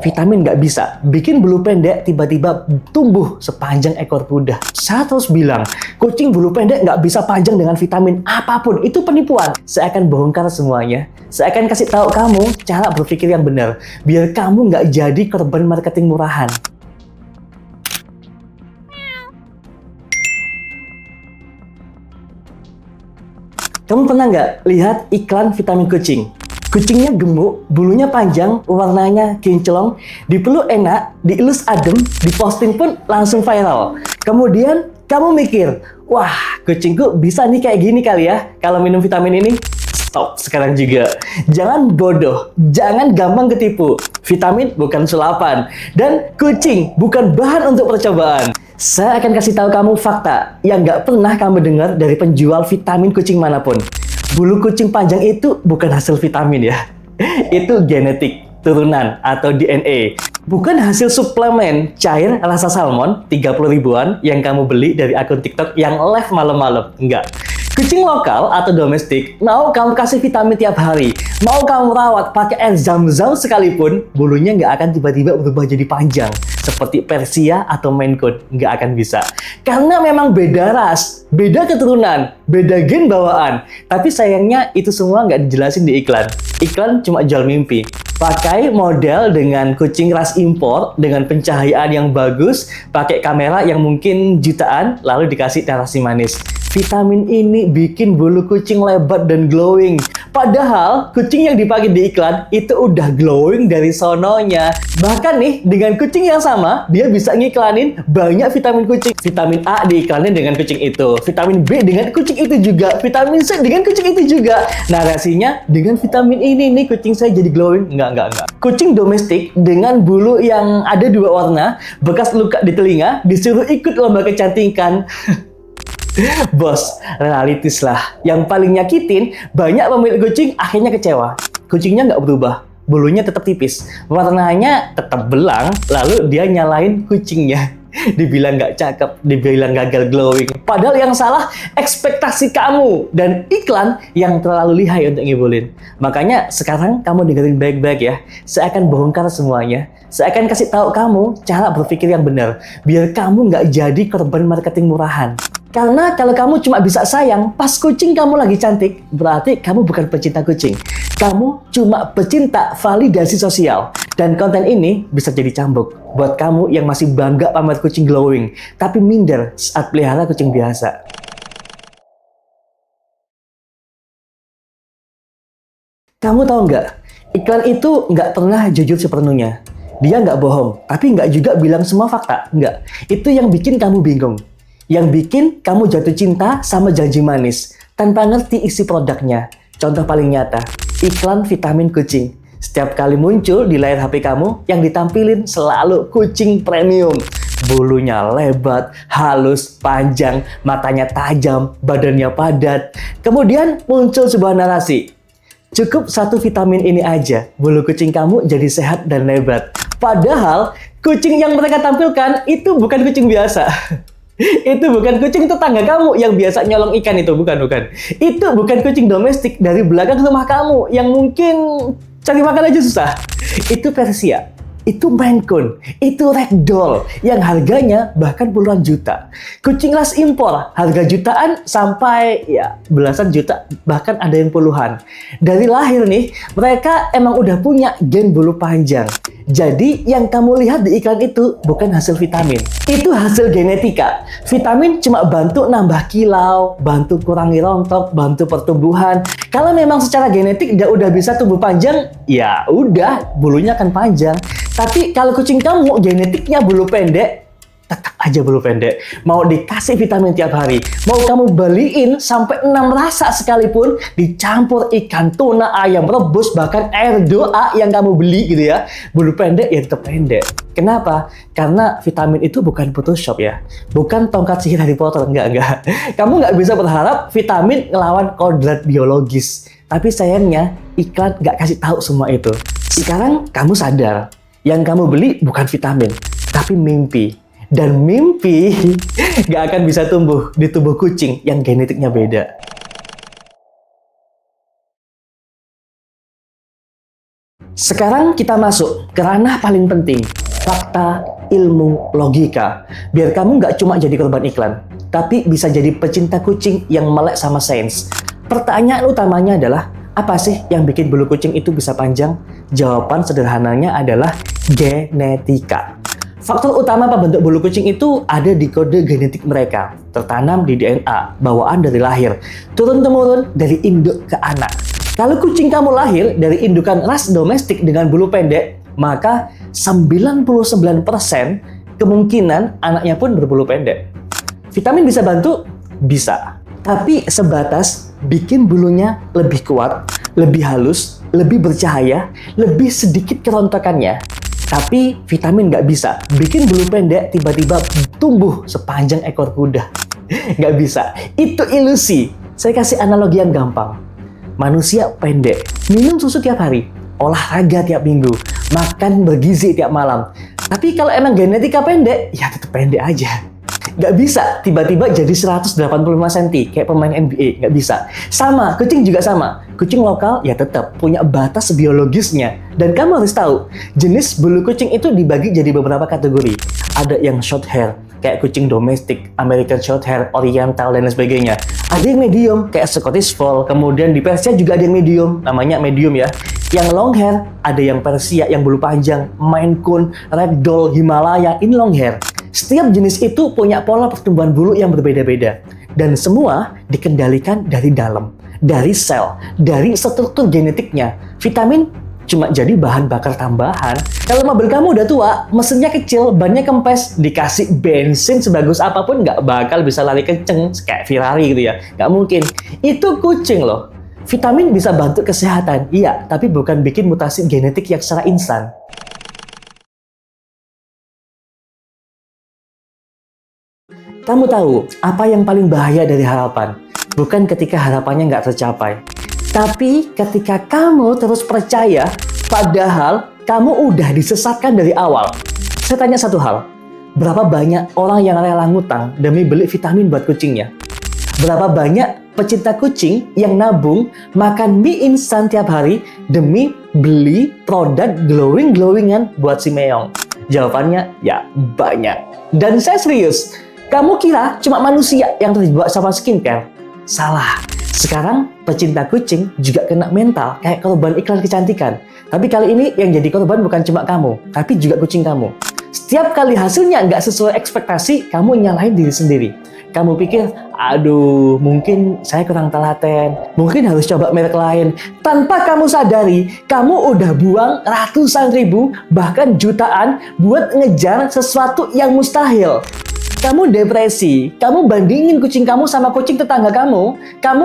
vitamin nggak bisa bikin bulu pendek tiba-tiba tumbuh sepanjang ekor kuda. Saya terus bilang, kucing bulu pendek nggak bisa panjang dengan vitamin apapun. Itu penipuan. Saya akan bongkar semuanya. Saya akan kasih tahu kamu cara berpikir yang benar, biar kamu nggak jadi korban marketing murahan. Kamu pernah nggak lihat iklan vitamin kucing? Kucingnya gemuk, bulunya panjang, warnanya kinclong, dipeluk enak, dielus adem, diposting pun langsung viral. Kemudian kamu mikir, wah kucingku bisa nih kayak gini kali ya kalau minum vitamin ini. Stop sekarang juga. Jangan bodoh, jangan gampang ketipu. Vitamin bukan sulapan, dan kucing bukan bahan untuk percobaan. Saya akan kasih tahu kamu fakta yang nggak pernah kamu dengar dari penjual vitamin kucing manapun. Bulu kucing panjang itu bukan hasil vitamin ya. Itu genetik, turunan, atau DNA. Bukan hasil suplemen cair rasa salmon 30 ribuan yang kamu beli dari akun TikTok yang live malam-malam. Enggak. Kucing lokal atau domestik, mau kamu kasih vitamin tiap hari, mau kamu rawat pakai air zam-zam sekalipun, bulunya nggak akan tiba-tiba berubah jadi panjang. Seperti Persia atau Maine Coon, nggak akan bisa. Karena memang beda ras, beda keturunan, beda gen bawaan. Tapi sayangnya itu semua nggak dijelasin di iklan. Iklan cuma jual mimpi. Pakai model dengan kucing ras impor, dengan pencahayaan yang bagus, pakai kamera yang mungkin jutaan, lalu dikasih narasi manis. Vitamin ini bikin bulu kucing lebat dan glowing. Padahal kucing yang dipakai di iklan itu udah glowing dari sononya. Bahkan nih, dengan kucing yang sama, dia bisa ngiklanin banyak vitamin kucing. Vitamin A diiklanin dengan kucing itu, vitamin B dengan kucing itu juga, vitamin C dengan kucing itu juga. Narasinya, dengan vitamin ini nih kucing saya jadi glowing. Enggak. Kucing domestik dengan bulu yang ada 2 warna, bekas luka di telinga, disuruh ikut lomba kecantikan. Bos, realistis lah. Yang paling nyakitin, banyak pemilik kucing akhirnya kecewa. Kucingnya nggak berubah, bulunya tetap tipis, warnanya tetap belang, lalu dia nyalain kucingnya. Dibilang nggak cakep, dibilang gagal glowing. Padahal yang salah ekspektasi kamu dan iklan yang terlalu lihai untuk ngibulin. Makanya sekarang kamu dengerin baik-baik ya. Saya akan bongkar semuanya. Saya akan kasih tahu kamu cara berpikir yang benar, biar kamu nggak jadi korban marketing murahan. Karena kalau kamu cuma bisa sayang pas kucing kamu lagi cantik, berarti kamu bukan pecinta kucing. Kamu cuma pecinta validasi sosial. Dan konten ini bisa jadi cambuk buat kamu yang masih bangga pamer kucing glowing, tapi minder saat pelihara kucing biasa. Kamu tahu nggak, iklan itu nggak pernah jujur sepenuhnya. Dia nggak bohong, tapi nggak juga bilang semua fakta. Nggak. Itu yang bikin kamu bingung. Yang bikin kamu jatuh cinta sama janji manis tanpa ngerti isi produknya. Contoh paling nyata, iklan vitamin kucing. Setiap kali muncul di layar HP kamu, yang ditampilin selalu kucing premium. Bulunya lebat, halus, panjang, matanya tajam, badannya padat. Kemudian muncul sebuah narasi. Cukup 1 vitamin ini aja, bulu kucing kamu jadi sehat dan lebat. Padahal, kucing yang mereka tampilkan itu bukan kucing biasa. Itu bukan kucing tetangga kamu yang biasa nyolong ikan itu, bukan. Itu bukan kucing domestik dari belakang rumah kamu yang mungkin cari makan aja susah. Itu Persia, itu Maine Coon, itu Ragdoll yang harganya bahkan puluhan juta. Kucing ras impor, harga jutaan sampai ya belasan juta, bahkan ada yang puluhan. Dari lahir nih, mereka emang udah punya gen bulu panjang. Jadi yang kamu lihat di iklan itu bukan hasil vitamin, itu hasil genetika. Vitamin cuma bantu nambah kilau, bantu kurangi rontok, bantu pertumbuhan. Kalau memang secara genetik dia udah bisa tumbuh panjang, ya udah bulunya akan panjang. Tapi kalau kucing kamu genetiknya bulu pendek, tetap aja bulu pendek. Mau dikasih vitamin tiap hari, mau kamu beliin sampai 6 rasa sekalipun, dicampur ikan, tuna, ayam rebus, bahkan air doa yang kamu beli gitu ya, bulu pendek ya tetap pendek. Kenapa? Karena vitamin itu bukan Photoshop ya, bukan tongkat sihir Harry Potter, enggak. Kamu nggak bisa berharap vitamin ngelawan kodrat biologis. Tapi sayangnya iklan nggak kasih tahu semua itu. Sekarang kamu sadar, yang kamu beli bukan vitamin, tapi mimpi. Dan mimpi nggak akan bisa tumbuh di tubuh kucing yang genetiknya beda. Sekarang kita masuk ke ranah paling penting, fakta, ilmu, logika. Biar kamu nggak cuma jadi korban iklan, tapi bisa jadi pecinta kucing yang melek sama sains. Pertanyaan utamanya adalah, apa sih yang bikin bulu kucing itu bisa panjang? Jawaban sederhananya adalah genetika. Faktor utama pembentuk bulu kucing itu ada di kode genetik mereka, tertanam di DNA, bawaan dari lahir, turun-temurun dari induk ke anak. Kalau kucing kamu lahir dari indukan ras domestik dengan bulu pendek, maka 99% kemungkinan anaknya pun berbulu pendek. Vitamin bisa bantu? Bisa. Tapi sebatas bikin bulunya lebih kuat, lebih halus, lebih bercahaya, lebih sedikit kerontokannya. Tapi vitamin nggak bisa bikin bulu pendek tiba-tiba tumbuh sepanjang ekor kuda. Nggak bisa. Itu ilusi. Saya kasih analogi yang gampang. Manusia pendek, minum susu tiap hari, olahraga tiap minggu, makan bergizi tiap malam. Tapi kalau emang genetika pendek, ya tetap pendek aja. Nggak bisa tiba-tiba jadi 185 cm kayak pemain NBA, nggak bisa. Sama, kucing juga sama. Kucing lokal ya tetap punya batas biologisnya. Dan kamu harus tahu, jenis bulu kucing itu dibagi jadi beberapa kategori. Ada yang short hair, kayak kucing domestik, American short hair, oriental, dan lain sebagainya. Ada yang medium, kayak Scottish Fold. Kemudian di Persia juga ada yang medium, namanya medium ya. Yang long hair, ada yang Persia, yang bulu panjang, Maine Coon, Ragdoll, Himalaya, ini long hair. Setiap jenis itu punya pola pertumbuhan bulu yang berbeda-beda. Dan semua dikendalikan dari dalam, dari sel, dari struktur genetiknya. Vitamin cuma jadi bahan bakar tambahan. Kalau mobil kamu udah tua, mesinnya kecil, bannya kempes, dikasih bensin sebagus apapun nggak bakal bisa lari kenceng kayak Ferrari gitu ya. Nggak mungkin. Itu kucing loh. Vitamin bisa bantu kesehatan, iya, tapi bukan bikin mutasi genetik yang secara instan. Kamu tahu apa yang paling bahaya dari harapan? Bukan ketika harapannya nggak tercapai, tapi ketika kamu terus percaya, padahal kamu udah disesatkan dari awal. Saya tanya satu hal, berapa banyak orang yang rela ngutang demi beli vitamin buat kucingnya? Berapa banyak pecinta kucing yang nabung makan mie instan tiap hari demi beli produk glowing-glowingan buat si Meong? Jawabannya ya banyak. Dan saya serius. Kamu kira cuma manusia yang terjebak sama skincare? Salah. Sekarang pecinta kucing juga kena mental kayak korban iklan kecantikan. Tapi kali ini yang jadi korban bukan cuma kamu, tapi juga kucing kamu. Setiap kali hasilnya nggak sesuai ekspektasi, kamu nyalahin diri sendiri. Kamu pikir, aduh, mungkin saya kurang telaten, mungkin harus coba merek lain. Tanpa kamu sadari, kamu udah buang ratusan ribu, bahkan jutaan buat ngejar sesuatu yang mustahil. Kamu depresi, kamu bandingin kucing kamu sama kucing tetangga kamu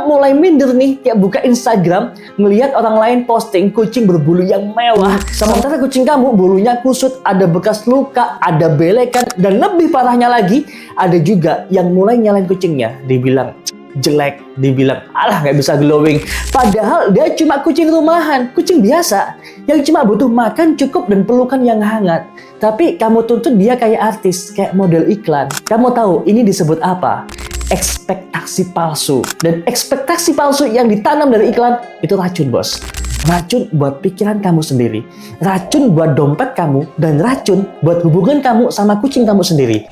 mulai minder nih, kayak buka Instagram, ngelihat orang lain posting kucing berbulu yang mewah. Sementara kucing kamu bulunya kusut, ada bekas luka, ada belekan, dan lebih parahnya lagi, ada juga yang mulai nyalain kucingnya, dibilang jelek, dibilang alah nggak bisa glowing. Padahal dia cuma kucing rumahan, kucing biasa yang cuma butuh makan cukup dan pelukan yang hangat. Tapi kamu tuntut dia kayak artis, kayak model iklan. Kamu tahu ini disebut apa? Ekspektasi palsu. Dan ekspektasi palsu yang ditanam dari iklan itu racun, bos. Racun buat pikiran kamu sendiri, racun buat dompet kamu, dan racun buat hubungan kamu sama kucing kamu sendiri.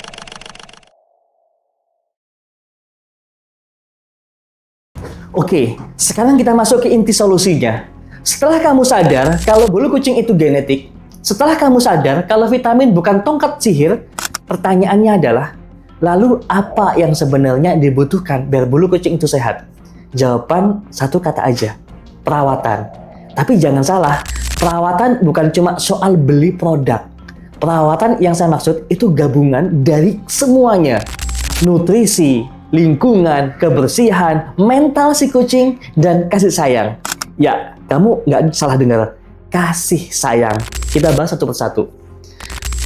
Oke, sekarang kita masuk ke inti solusinya. Setelah kamu sadar kalau bulu kucing itu genetik, setelah kamu sadar kalau vitamin bukan tongkat sihir, pertanyaannya adalah, lalu apa yang sebenarnya dibutuhkan biar bulu kucing itu sehat? Jawaban satu kata aja, perawatan. Tapi jangan salah, perawatan bukan cuma soal beli produk. Perawatan yang saya maksud itu gabungan dari semuanya. Nutrisi, lingkungan, kebersihan, mental si kucing, dan kasih sayang. Ya, kamu nggak salah dengar. Kasih sayang. Kita bahas satu persatu.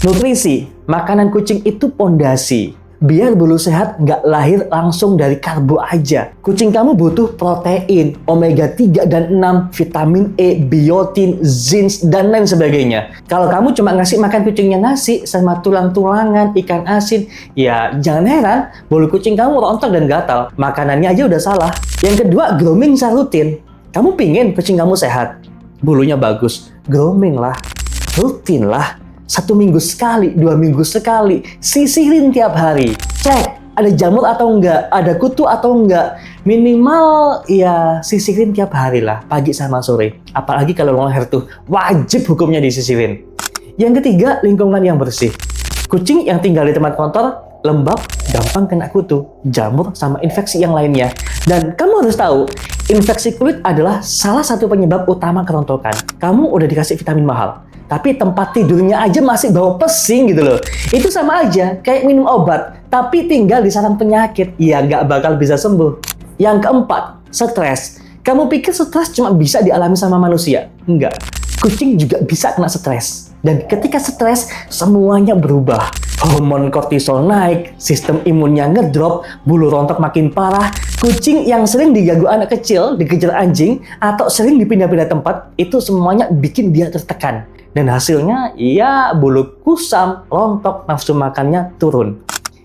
Nutrisi, makanan kucing itu pondasi. Biar bulu sehat nggak lahir langsung dari karbo aja. Kucing kamu butuh protein, omega 3 dan 6, vitamin E, biotin, zinc, dan lain sebagainya. Kalau kamu cuma ngasih makan kucingnya nasi sama tulang-tulangan, ikan asin, ya jangan heran bulu kucing kamu rontok dan gatal. Makanannya aja udah salah. Yang kedua, grooming secara rutin. Kamu pingin kucing kamu sehat? bulunya bagus, grooming lah, rutin lah. 1 minggu sekali, 2 minggu sekali, sisirin tiap hari. Cek, ada jamur atau enggak, ada kutu atau enggak. Minimal ya sisirin tiap hari lah, pagi sama sore. Apalagi kalau long hair tuh, wajib hukumnya disisirin. Yang ketiga, lingkungan yang bersih. Kucing yang tinggal di tempat kotor, lembab, gampang kena kutu, jamur, sama infeksi yang lainnya. Dan kamu harus tahu, infeksi kulit adalah salah satu penyebab utama kerontokan. Kamu udah dikasih vitamin mahal, tapi tempat tidurnya aja masih bau pesing gitu loh. Itu sama aja kayak minum obat, tapi tinggal di sarang penyakit, ya nggak bakal bisa sembuh. Yang keempat, stres. Kamu pikir stres cuma bisa dialami sama manusia? Enggak. Kucing juga bisa kena stres. Dan ketika stres, semuanya berubah. Hormon kortisol naik, sistem imunnya ngedrop, bulu rontok makin parah. Kucing yang sering diganggu anak kecil, dikejar anjing, atau sering dipindah-pindah tempat, itu semuanya bikin dia tertekan. Dan hasilnya, ya bulu kusam, rontok, nafsu makannya turun.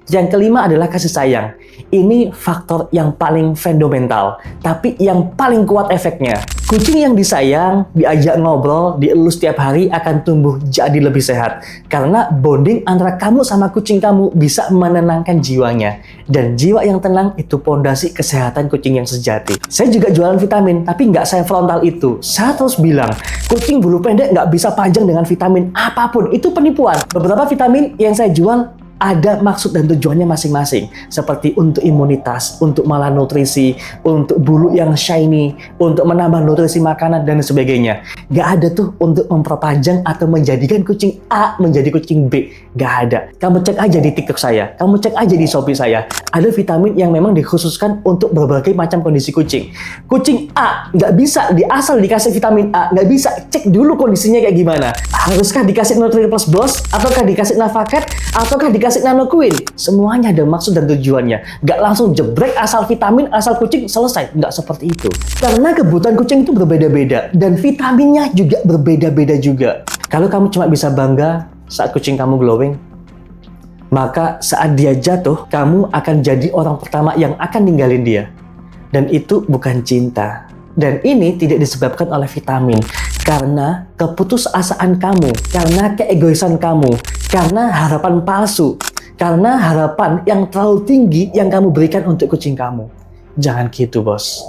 Yang kelima adalah kasih sayang. Ini faktor yang paling fundamental, tapi yang paling kuat efeknya. Kucing yang disayang, diajak ngobrol, dielus tiap hari akan tumbuh jadi lebih sehat. Karena bonding antara kamu sama kucing kamu bisa menenangkan jiwanya. Dan jiwa yang tenang itu pondasi kesehatan kucing yang sejati. Saya juga jualan vitamin, tapi nggak saya frontal itu. Saya terus bilang, kucing bulu pendek nggak bisa panjang dengan vitamin apapun. Itu penipuan. Beberapa vitamin yang saya jual ada maksud dan tujuannya masing-masing, seperti untuk imunitas, untuk malnutrisi, untuk bulu yang shiny, untuk menambah nutrisi makanan, dan sebagainya. Gak ada tuh untuk memperpanjang atau menjadikan kucing A menjadi kucing B. Gak ada. Kamu cek aja di TikTok saya, kamu cek aja di Shopee saya. Ada vitamin yang memang dikhususkan untuk berbagai macam kondisi kucing. Kucing A gak bisa asal dikasih vitamin A, gak bisa. Cek dulu kondisinya kayak gimana. Haruskah dikasih Nutri Plus Boss, ataukah dikasih Navaket, ataukah dikasih Nanoqueen? Semuanya ada maksud dan tujuannya. Gak langsung jebrek asal vitamin, asal kucing, selesai. Nggak seperti itu. Karena kebutuhan kucing itu berbeda-beda. Dan vitaminnya juga berbeda-beda juga. Kalau kamu cuma bisa bangga saat kucing kamu glowing, maka saat dia jatuh, kamu akan jadi orang pertama yang akan ninggalin dia. Dan itu bukan cinta. Dan ini tidak disebabkan oleh vitamin. Karena keputusasaan kamu, karena keegoisan kamu, karena harapan palsu, karena harapan yang terlalu tinggi yang kamu berikan untuk kucing kamu. Jangan gitu, bos.